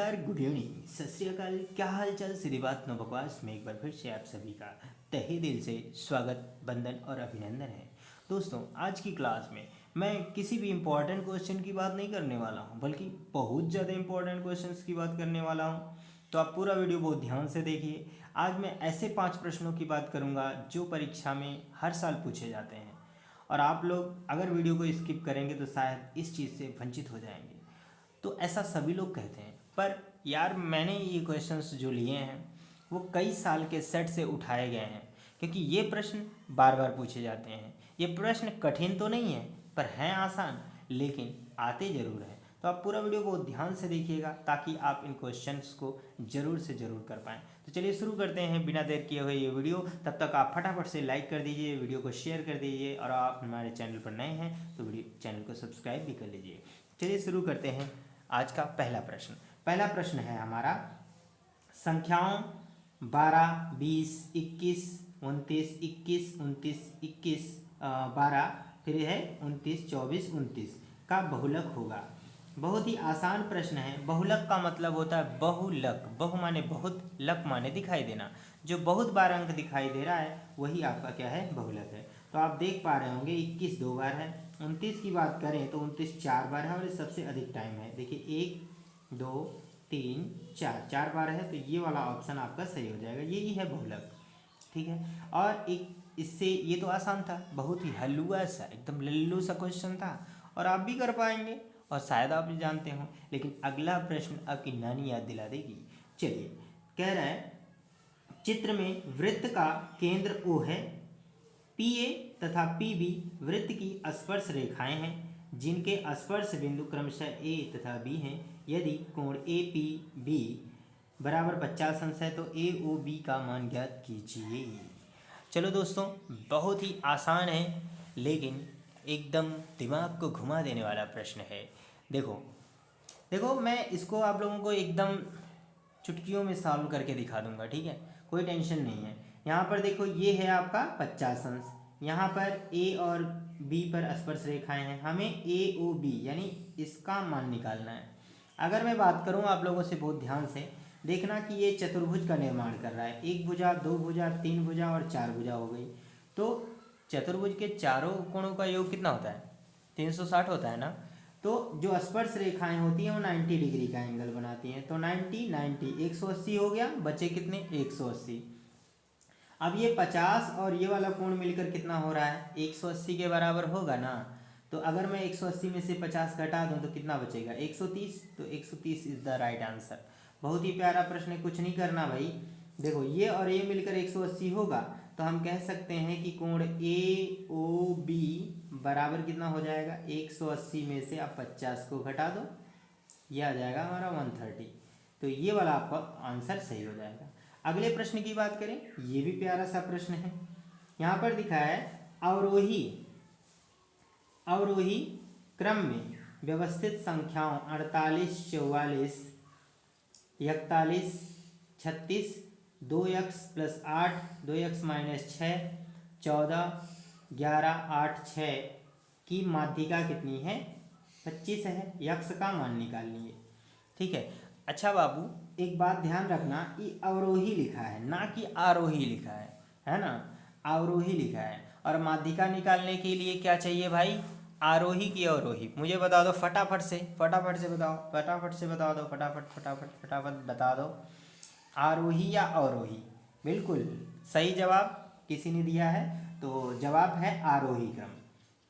नमस्कार, good evening, सत श्री अकाल। क्या हाल चाल? सीधी बात नो बकवास में एक बार फिर से आप सभी का तहे दिल से स्वागत, वंदन और अभिनंदन है। दोस्तों, आज की क्लास में मैं किसी भी इम्पोर्टेंट क्वेश्चन की बात नहीं करने वाला हूँ, बल्कि बहुत ज़्यादा इम्पोर्टेंट क्वेश्चंस की बात करने वाला हूँ। तो आप पूरा वीडियो बहुत ध्यान से देखिए। आज मैं ऐसे 5 प्रश्नों की बात करूँगा जो परीक्षा में हर साल पूछे जाते हैं, और आप लोग अगर वीडियो को स्किप करेंगे तो शायद इस चीज़ से वंचित हो जाएंगे। तो ऐसा सभी लोग कहते हैं, पर यार मैंने ये क्वेश्चंस जो लिए हैं वो कई साल के सेट से उठाए गए हैं, क्योंकि ये प्रश्न बार बार पूछे जाते हैं। ये प्रश्न कठिन तो नहीं है, पर हैं आसान, लेकिन आते ज़रूर हैं। तो आप पूरा वीडियो को ध्यान से देखिएगा ताकि आप इन क्वेश्चंस को ज़रूर से ज़रूर कर पाएँ। तो चलिए शुरू करते हैं बिना देर किए हुए ये वीडियो। तब तक आप फटाफट से लाइक कर दीजिए, वीडियो को शेयर कर दीजिए, और आप हमारे चैनल पर नए हैं तो वीडियो चैनल को सब्सक्राइब भी कर लीजिए। चलिए शुरू करते हैं आज का पहला प्रश्न। पहला प्रश्न है हमारा संख्याओं 12, 20, 21, 29, 21, 29, 21, 12, फिर है 29, 24, 29 का बहुलक होगा। बहुत ही आसान प्रश्न है। बहुलक का मतलब होता है बहुलक। बहु माने बहुत, लक माने दिखाई देना। जो बहुत बार अंक दिखाई दे रहा है वही आपका क्या है? बहुलक है। तो आप देख पा रहे होंगे 21 2 बार है, 29 की बात करें तो 29 4 बार है, और ये सबसे अधिक टाइम है। देखिए 1 2 3 4, 4 बार है, तो ये वाला ऑप्शन आपका सही हो जाएगा। यही है बहुलक, ठीक है। और एक इससे ये तो आसान था, बहुत ही हलुआ सा, एकदम लल्लू सा क्वेश्चन था, और आप भी कर पाएंगे, और शायद आप भी जानते हो। लेकिन अगला प्रश्न आपकी नानी याद दिला देगी। चलिए, कह रहा है चित्र में वृत्त का केंद्र O है, PA तथा PB वृत्त की स्पर्श रेखाएं हैं, जिनके स्पर्श बिंदु क्रमशः A तथा B हैं। यदि कोण APB बराबर 50 अंश है तो AOB का मान ज्ञात कीजिए। चलो दोस्तों, बहुत ही आसान है, लेकिन एकदम दिमाग को घुमा देने वाला प्रश्न है। देखो देखो, मैं इसको आप लोगों को एकदम चुटकियों में सॉल्व करके दिखा दूंगा, ठीक है? कोई टेंशन नहीं है। यहाँ पर देखो, ये है आपका 50 अंश, यहाँ पर A और B पर स्पर्श रेखाएं हैं। हमें AOB यानी इसका मान निकालना है। अगर मैं बात करूँ आप लोगों से, बहुत ध्यान से देखना कि ये चतुर्भुज का निर्माण कर रहा है। 1 भुजा, 2 भुजा, 3 भुजा और 4 भुजा हो गई। तो चतुर्भुज के चारों कोणों का योग कितना होता है? 360 होता है ना। तो जो स्पर्श रेखाएं होती हैं वो 90 डिग्री का एंगल बनाती हैं। तो 90 90 180 हो गया, बचे कितने? 180। अब ये 50 और ये वाला कोण मिलकर कितना हो रहा है? 180 के बराबर होगा ना। तो अगर मैं 180 में से 50 घटा दूं तो कितना बचेगा? 130। तो 130 इज द राइट आंसर। बहुत ही प्यारा प्रश्न है, कुछ नहीं करना भाई। देखो, ये और ये मिलकर 180 होगा, तो हम कह सकते हैं कि कोण AOB बराबर कितना हो जाएगा? 180 में से आप 50 को घटा दो, ये आ जाएगा हमारा 130। तो ये वाला आपका आंसर सही हो जाएगा। अगले प्रश्न की बात करें, ये भी प्यारा सा प्रश्न है। यहाँ पर दिखा है अवरोही अवरोही क्रम में व्यवस्थित संख्याओं 48, 44, 41, 36, 2x + 8, 2x - 6, 14, 11, 8, 6 की माध्यिका कितनी है? 25 है। यक्ष का मान निकालिए, ठीक है। अच्छा बाबू, एक बात ध्यान रखना, ये अवरोही लिखा है ना कि आरोही लिखा है ना? अवरोही लिखा है। और माध्यिका निकालने के लिए क्या चाहिए भाई? आरोही की अवरोही। मुझे बता दो फटाफट से बताओ, फटाफट से बता दो, फटाफट बता दो, आरोही या अवरोही? बिल्कुल सही जवाब किसी ने दिया है, तो जवाब है आरोही क्रम।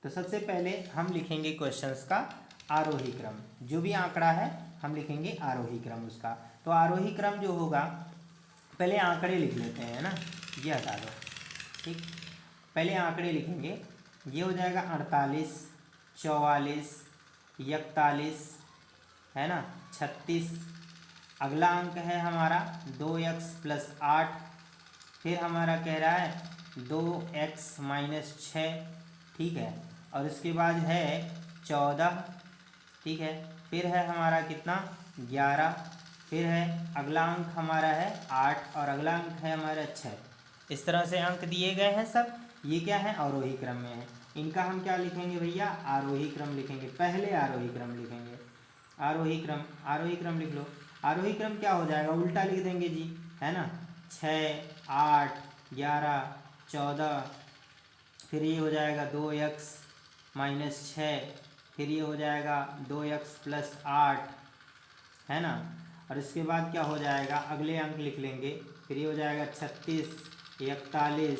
तो सबसे पहले हम लिखेंगे क्वेश्चंस का आरोही क्रम। जो भी आंकड़ा है हम लिखेंगे आरोही क्रम उसका। तो आरोही क्रम जो होगा, पहले आंकड़े लिख लेते हैं ना, ये हटा दो, ठीक। पहले आंकड़े लिखेंगे, ये हो जाएगा 48, 44, 41, है ना, 36। अगला अंक है हमारा 2x + 8, फिर हमारा कह रहा है 2x - 6, ठीक है। और उसके बाद है 14, ठीक है। फिर है हमारा कितना? 11। फिर है अगला अंक हमारा है 8, और अगला अंक है हमारा 6। इस तरह से अंक दिए गए हैं सब। ये क्या है? अवरोही क्रम में है। इनका हम क्या लिखेंगे भैया? आरोही क्रम लिखेंगे। पहले आरोही क्रम लिखेंगे, आरोही क्रम लिख लो। आरोही क्रम क्या हो जाएगा, उल्टा लिख देंगे जी, है ना। 6, 8, 11, 14, फिर ये हो जाएगा 2x माइनस 6, फिर ये हो जाएगा 2x प्लस 8, है ना। और इसके बाद क्या हो जाएगा, अगले अंक लिख लेंगे, फिर ये हो जाएगा 36, 41,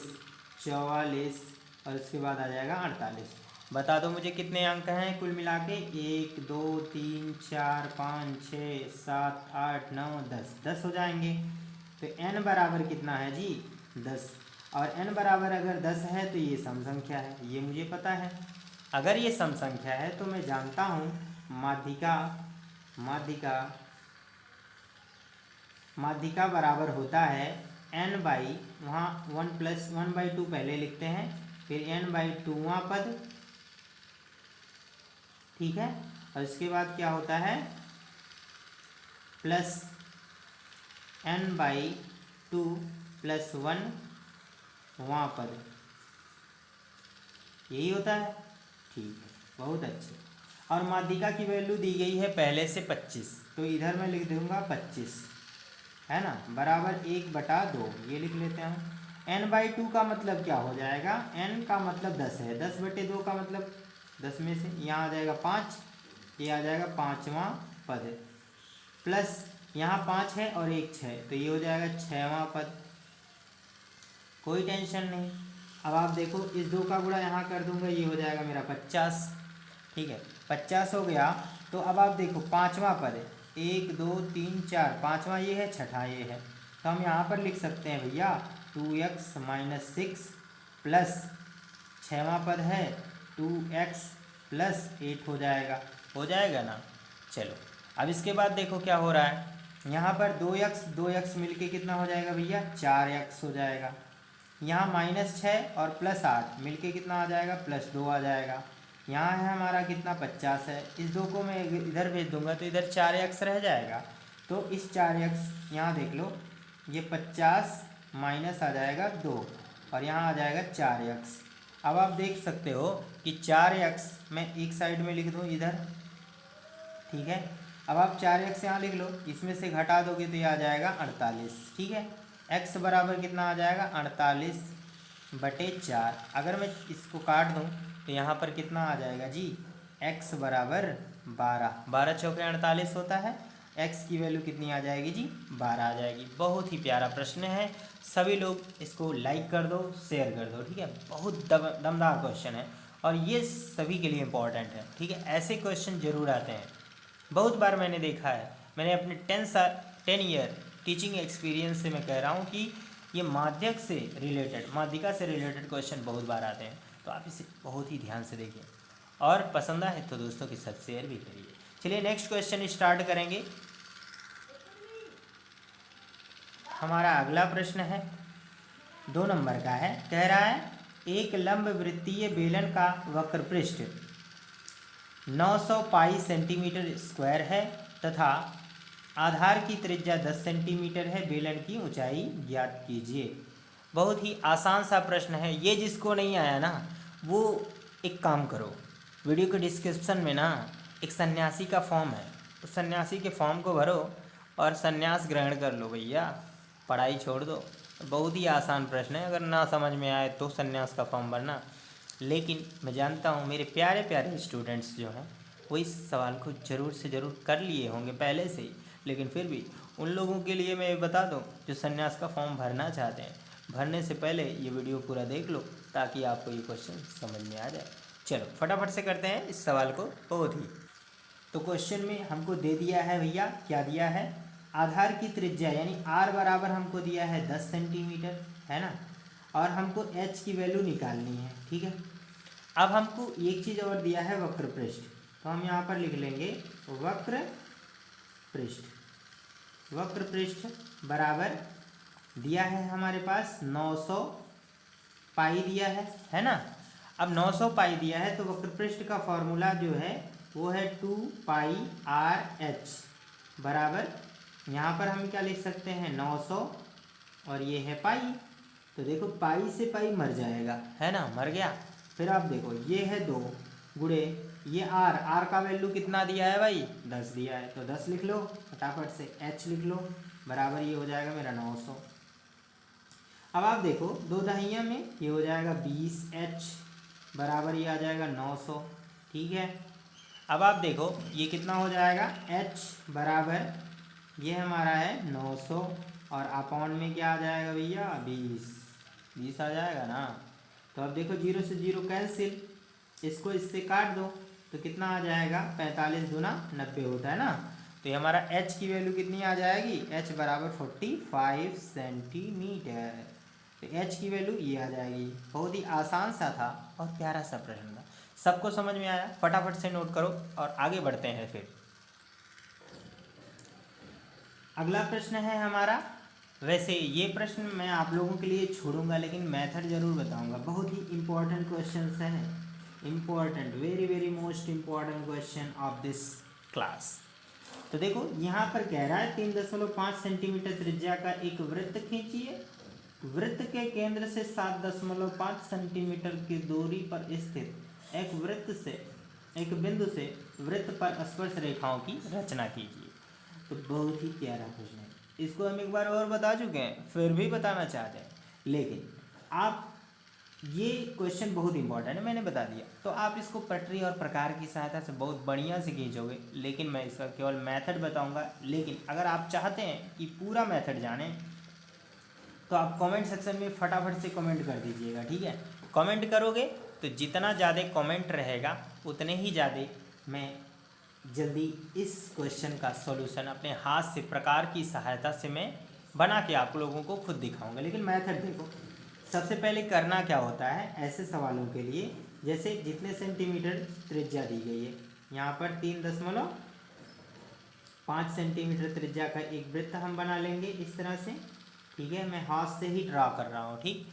44 और इसके बाद आ जाएगा 48। बता दो मुझे कितने अंक हैं कुल मिला के, 1 2 3 4 5 6 7 8 9 10, 10 हो जाएंगे। तो n बराबर कितना है जी, 10। और n बराबर अगर 10 है तो ये सम संख्या है, ये मुझे पता है। अगर ये सम संख्या है तो मैं जानता हूँ माध्यिका बराबर होता है n बाई, वहाँ 1 + 1/2 पहले लिखते हैं, फिर n/2वां पद, ठीक है। और इसके बाद क्या होता है, प्लस n/2 + 1वां पद, यही होता है, ठीक है, बहुत अच्छे। और माध्यिका की वैल्यू दी गई है पहले से 25, तो इधर मैं लिख दूंगा 25, है ना, बराबर 1/2, ये लिख लेते हैं। n/2 का मतलब क्या हो जाएगा, n का मतलब 10 है, 10/2 का मतलब 10 में से यहाँ आ जाएगा 5, ये आ जाएगा 5वां पद, प्लस यहाँ 5 है और 1 6, तो ये हो जाएगा 6वां पद। कोई टेंशन नहीं। अब आप देखो इस 2 का गुणा यहाँ कर दूंगा, ये हो जाएगा मेरा 50, ठीक है, 50 हो गया। तो अब आप देखो 5वां पद है, 1 2 3 4, 5वां ये है, 6ठा ये है, तो हम यहाँ पर लिख सकते हैं भैया 2x - 6 प्लस 6वां पद है 2x + 8 हो जाएगा ना। चलो अब इसके बाद देखो क्या हो रहा है, यहाँ पर 2x मिलके कितना हो जाएगा भैया, 4x हो जाएगा। यहाँ -6 और +8 मिलके कितना आ जाएगा, +2 आ जाएगा। यहाँ है हमारा कितना, 50 है, इस 2 को मैं इधर भेज दूंगा तो इधर 4x रह जाएगा, तो इस 4x यहाँ देख लो, ये 50 माइनस आ जाएगा 2 और यहाँ आ जाएगा 4x। अब आप देख सकते हो कि 4x मैं एक साइड में लिख दूँ इधर, ठीक है। अब आप 4x यहाँ लिख लो, इसमें से घटा दोगे तो ये आ जाएगा 48, ठीक है। x बराबर कितना आ जाएगा, 48/4। अगर मैं इसको काट दूँ तो यहाँ पर कितना आ जाएगा जी, x बराबर 12, 12 चौके 48 होता है, x की वैल्यू कितनी आ जाएगी जी, 12 आ जाएगी। बहुत ही प्यारा प्रश्न है, सभी लोग इसको लाइक कर दो, शेयर कर दो, ठीक है। बहुत दमदार क्वेश्चन है और ये सभी के लिए इम्पोर्टेंट है, ठीक है। ऐसे क्वेश्चन जरूर आते हैं, बहुत बार मैंने देखा है, मैंने अपने 10 ईयर टीचिंग एक्सपीरियंस से मैं कह रहा हूँ कि ये माध्यिका से रिलेटेड क्वेश्चन बहुत बार आते हैं, तो आप इसे बहुत ही ध्यान से देखिए और पसंद आए तो दोस्तों के साथ शेयर भी करिए। चलिए नेक्स्ट क्वेश्चन स्टार्ट करेंगे। हमारा अगला प्रश्न है 2 नंबर का है, कह रहा है एक लंब वृत्तीय बेलन का वक्र पृष्ठ 900 पाई सेंटीमीटर स्क्वायर है तथा आधार की त्रिज्या 10 सेंटीमीटर है, बेलन की ऊंचाई ज्ञात कीजिए। बहुत ही आसान सा प्रश्न है, ये जिसको नहीं आया ना वो एक काम करो, वीडियो के डिस्क्रिप्शन में ना एक सन्यासी का फॉर्म है, उस सन्यासी के फॉर्म को भरो और सन्यास ग्रहण कर लो भैया, पढ़ाई छोड़ दो। बहुत ही आसान प्रश्न है, अगर ना समझ में आए तो सन्यास का फॉर्म भरना। लेकिन मैं जानता हूँ मेरे प्यारे प्यारे स्टूडेंट्स जो हैं वो इस सवाल को ज़रूर से ज़रूर कर लिए होंगे पहले से ही, लेकिन फिर भी उन लोगों के लिए मैं बता दूं जो सन्यास का फॉर्म भरना चाहते हैं, भरने से पहले ये वीडियो पूरा देख लो ताकि आपको ये क्वेश्चन समझ में आ जाए। चलो फटाफट से करते हैं इस सवाल को। बहुत ही तो क्वेश्चन में हमको दे दिया है भैया, क्या दिया है, आधार की त्रिज्या यानी r बराबर हमको दिया है 10 सेंटीमीटर, है ना, और हमको h की वैल्यू निकालनी है, ठीक है। अब हमको एक चीज़ और दिया है वक्र पृष्ठ, तो हम यहाँ पर लिख लेंगे वक्र पृष्ठ बराबर दिया है हमारे पास 900 पाई दिया है ना। अब 900 पाई दिया है तो वक्र पृष्ठ का फॉर्मूला जो है वो है 2πr/h बराबर, यहाँ पर हम क्या लिख सकते हैं 900 और ये है पाई, तो देखो पाई से पाई मर जाएगा, है ना, मर गया। फिर आप देखो ये है 2, गुणे ये आर, आर का वैल्यू कितना दिया है भाई 10 दिया है, तो 10 लिख लो फटाफट से, एच लिख लो बराबर ये हो जाएगा मेरा 900। अब आप देखो दो दहिया में ये हो जाएगा 20H बराबर ये आ जाएगा 900, ठीक है। अब आप देखो ये कितना हो जाएगा H बराबर ये हमारा है 900 और अपॉन में क्या आ जाएगा भैया 20 आ जाएगा ना। तो अब देखो 0 से 0 कैंसिल, इसको इससे काट दो तो कितना आ जाएगा 45 दूना 90 होता है ना। तो ये हमारा H की वैल्यू कितनी आ जाएगी, H बराबर 45 सेंटीमीटर। तो H की वैल्यू ये आ जाएगी। बहुत ही आसान सा था और प्यारा सा प्रश्न था। सबको समझ में आया? फटाफट से नोट करो और आगे बढ़ते हैं। फिर अगला प्रश्न है हमारा, वैसे ये प्रश्न मैं आप लोगों के लिए छोड़ूंगा लेकिन मेथड जरूर बताऊंगा। बहुत ही इम्पोर्टेंट क्वेश्चन है, important, very very most important question of this class. तो देखो यहाँ पर कह रहा है 3.5 सेंटीमीटर त्रिज्या का एक वृत्त खींचिए। वृत्त के केंद्र से 7.5 सेंटीमीटर की दूरी पर स्थित एक बिंदु से वृत्त पर स्पर्श रेखाओं की रचना कीजिए। तो बहुत ही प्यारा प्रश्न है, इसको हम एक बार और बता चुके हैं फिर भी बताना चाहते हैं, लेकिन आप ये क्वेश्चन बहुत इंपॉर्टेंट है, मैंने बता दिया। तो आप इसको पटरी और प्रकार की सहायता से बहुत बढ़िया से खींचोगे, लेकिन मैं इसका केवल मेथड बताऊंगा। लेकिन अगर आप चाहते हैं कि पूरा मेथड जानें तो आप कमेंट सेक्शन में फटाफट से कमेंट कर दीजिएगा, ठीक है। कमेंट करोगे तो जितना ज़्यादा कमेंट रहेगा उतने ही ज़्यादा मैं जल्दी इस क्वेश्चन का सॉल्यूशन अपने हाथ से प्रकार की सहायता से मैं बना के आप लोगों को खुद दिखाऊंगा। लेकिन मेथड देखो, सबसे पहले करना क्या होता है ऐसे सवालों के लिए, जैसे जितने सेंटीमीटर त्रिज्या दी गई है, यहाँ पर 3.5 सेंटीमीटर त्रिज्या का एक वृत्त हम बना लेंगे इस तरह से, ठीक है। मैं हाथ से ही ड्रा कर रहा हूँ, ठीक।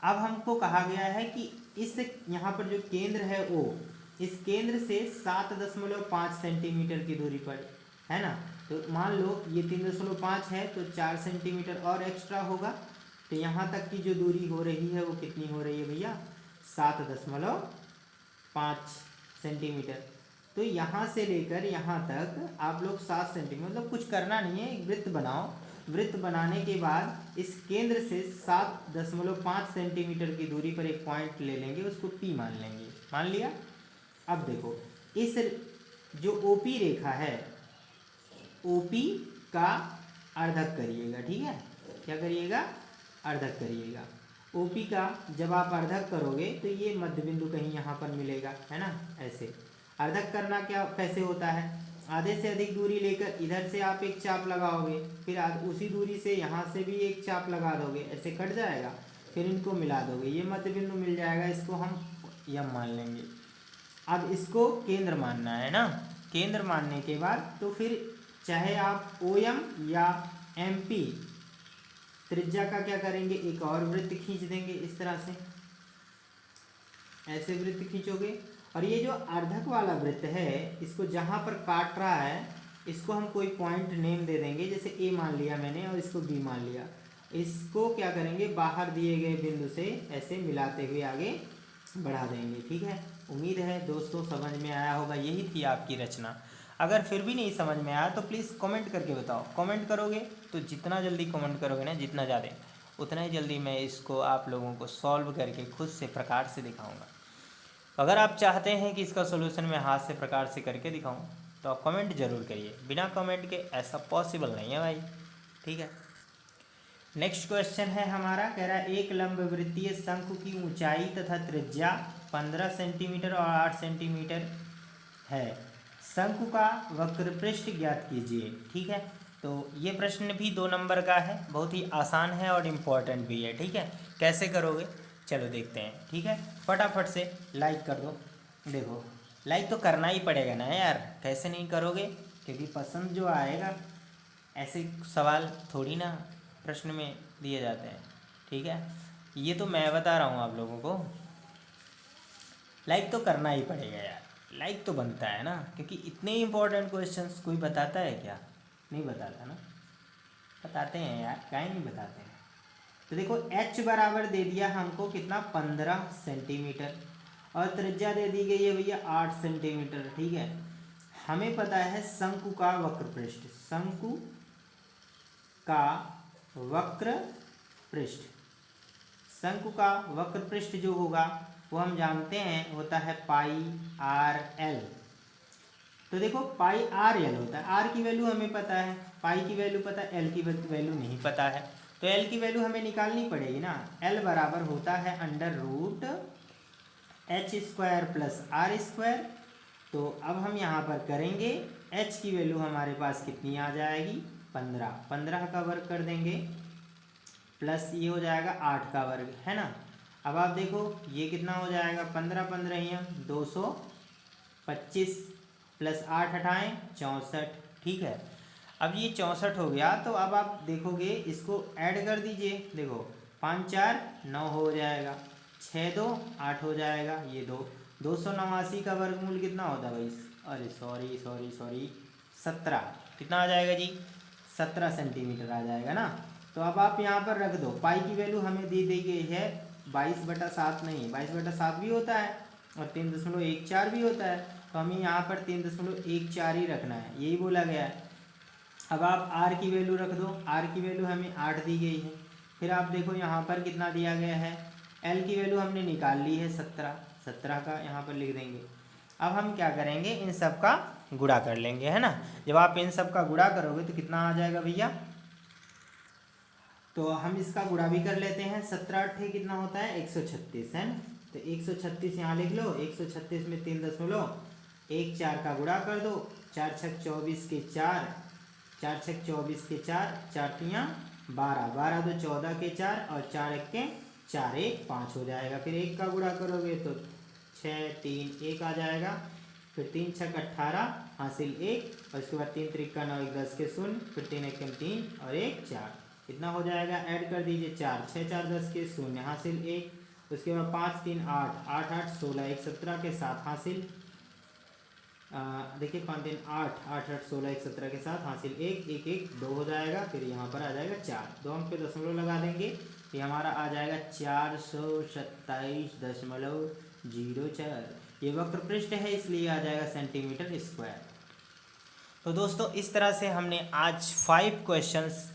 अब हमको कहा गया है कि इस यहाँ पर जो केंद्र है वो इस केंद्र से 7.5 सेंटीमीटर की दूरी पर है ना। तो मान लो ये 3.5 है तो 4 सेंटीमीटर और एक्स्ट्रा होगा। तो यहाँ तक की जो दूरी हो रही है वो कितनी हो रही है भैया 7.5 सेंटीमीटर। तो यहाँ से लेकर यहाँ तक आप लोग 7 सेंटीमीटर, मतलब कुछ करना नहीं है, एक वृत्त बनाओ। वृत्त बनाने के बाद इस केंद्र से 7.5 सेंटीमीटर की दूरी पर एक पॉइंट ले लेंगे, उसको P मान लेंगे, मान लिया। अब देखो इस जो OP रेखा है, OP का अर्धक करिएगा, ठीक है। क्या करिएगा, अर्धक करिएगा। OP का जब आप अर्धक करोगे तो ये मध्य बिंदु कहीं यहाँ पर मिलेगा, है ना। ऐसे अर्धक करना क्या कैसे होता है, आधे से अधिक दूरी लेकर इधर से आप एक चाप लगाओगे, फिर उसी दूरी से यहाँ से भी एक चाप लगा दोगे, ऐसे कट जाएगा, फिर इनको मिला दोगे, ये मध्य बिंदु मिल जाएगा, इसको हम यम मान लेंगे। अब इसको केंद्र मानना है ना, केंद्र मानने के बाद तो फिर चाहे आप OM या MP त्रिज्या का क्या करेंगे, एक और वृत्त खींच देंगे इस तरह से, ऐसे वृत्त खींचोगे। और ये जो अर्धक वाला वृत्त है, इसको जहाँ पर काट रहा है इसको हम कोई पॉइंट नेम दे देंगे, जैसे A मान लिया मैंने और इसको B मान लिया। इसको क्या करेंगे, बाहर दिए गए बिंदु से ऐसे मिलाते हुए आगे बढ़ा देंगे, ठीक है। उम्मीद है दोस्तों समझ में आया होगा, यही थी आपकी रचना। अगर फिर भी नहीं समझ में आया तो प्लीज़ कमेंट करके बताओ। कमेंट करोगे तो जितना जल्दी कमेंट करोगे ना, जितना ज़्यादा, उतना ही जल्दी मैं इसको आप लोगों को सॉल्व करके खुद से प्रकार से दिखाऊंगा। अगर आप चाहते हैं कि इसका सोल्यूशन मैं हाथ से प्रकार से करके दिखाऊं तो आप कमेंट जरूर करिए, बिना कमेंट के ऐसा पॉसिबल नहीं है भाई, ठीक है। नेक्स्ट क्वेश्चन है हमारा, कह रहा है एक लंबवृत्तीय शंकु की ऊंचाई तथा त्रिज्या 15 सेंटीमीटर और 8 सेंटीमीटर है, शंकु का वक्रपृष्ठ ज्ञात कीजिए, ठीक है। तो ये प्रश्न भी 2 नंबर का है, बहुत ही आसान है और इम्पोर्टेंट भी है, ठीक है। कैसे करोगे चलो देखते हैं, ठीक है। फटाफट से लाइक कर दो, देखो लाइक तो करना ही पड़ेगा ना यार, कैसे नहीं करोगे, क्योंकि पसंद जो आएगा ऐसे सवाल थोड़ी ना प्रश्न में दिए जाते हैं, ठीक है। ये तो मैं बता रहा हूँ आप लोगों को, लाइक तो करना ही पड़ेगा यार, लाइक तो बनता है ना, क्योंकि इतने इंपॉर्टेंट क्वेश्चंस कोई बताता है क्या, नहीं बताता ना, बताते हैं यार, काहे नहीं बताते हैं। तो देखो H बराबर दे दिया हमको कितना 15 सेंटीमीटर, और त्रिज्या दे दी गई है भैया 8 सेंटीमीटर। ठीक है, हमें पता है शंकु का वक्र पृष्ठ, शंकु का वक्र पृष्ठ, शंकु का वक्र पृष्ठ जो होगा वो हम जानते हैं होता है पाई आर एल। तो देखो पाई आर एल होता है, आर की वैल्यू हमें पता है, पाई की वैल्यू पता है, एल की वैल्यू नहीं पता है। तो एल की वैल्यू हमें निकालनी पड़ेगी ना। एल बराबर होता है under root H square plus R square. तो अब हम यहाँ पर करेंगे, एच की वैल्यू हमारे पास कितनी आ जाएगी 15, 15 का वर्ग कर देंगे प्लस ये हो जाएगा 8 का वर्ग, है ना। अब आप देखो ये कितना हो जाएगा 15 15 225 प्लस 8 हटाएँ 64। ठीक है, अब ये 64 हो गया। तो अब आप देखोगे इसको ऐड कर दीजिए, देखो 5 4 9 हो जाएगा, 6 2 8 हो जाएगा, ये 289 का वर्गमूल कितना होता है भाई, अरे सॉरी 17, कितना आ जाएगा जी 17 सेंटीमीटर आ जाएगा ना। तो अब आप यहाँ पर रख दो, पाई की वैल्यू हमें दी गई है 22/7, नहीं 22/7 भी होता है और 3.14 भी होता है। तो हमें यहाँ पर 3.14 ही रखना है, यही बोला गया है। अब आप आर की वैल्यू रख दो, आर की वैल्यू हमें 8 दी गई है। फिर आप देखो यहाँ पर कितना दिया गया है, एल की वैल्यू हमने निकाल ली है 17 का यहाँ पर लिख देंगे। अब हम क्या करेंगे, इन सब का गुणा कर लेंगे, है ना। जब आप इन सब का गुणा करोगे तो कितना आ जाएगा भैया, तो हम इसका गुणा भी कर लेते हैं। 17 8 कितना होता है 136, है ना। तो 136 यहाँ लिख लो, 136 में 3.14 का गुणा कर दो, 4 6 24 के 4, 4 6 24 के 4, 4 3 12, 12 2 14 के 4 और 4 1 के 4, 1 5 हो जाएगा। फिर 1 का गुणा करोगे तो 6 3 1 आ जाएगा, फिर 3 6 18 हासिल 1 और उसके बाद 3 3 9 1 10 के 0, फिर 3 1 3 और 1 4, कितना हो जाएगा, ऐड कर दीजिए 4 6 4 10 के 0 हासिल 1, उसके बाद 5 3 8 8 8 16 1 17 के 7 हासिल, देखिए 5 3 8 8 8 16 1 17 के साथ हासिल 1 1 1 2 हो जाएगा। फिर यहाँ पर आ जाएगा 4, 2 अंक पे दशमलव लगा देंगे, ये हमारा आ जाएगा 427.04। ये वक्र पृष्ठ है इसलिए आ जाएगा सेंटीमीटर स्क्वायर। तो दोस्तों इस तरह से हमने आज 5 क्वेश्चंस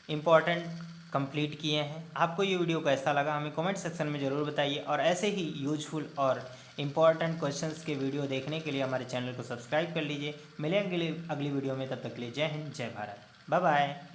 इम्पॉर्टेंट कंप्लीट किए हैं। आपको ये वीडियो कैसा लगा हमें कमेंट सेक्शन में ज़रूर बताइए, और ऐसे ही यूजफुल और इम्पॉर्टेंट क्वेश्चंस के वीडियो देखने के लिए हमारे चैनल को सब्सक्राइब कर लीजिए। मिलेंगे अगली वीडियो में, तब तक के लिए जय हिंद जय भारत, बाय बाय।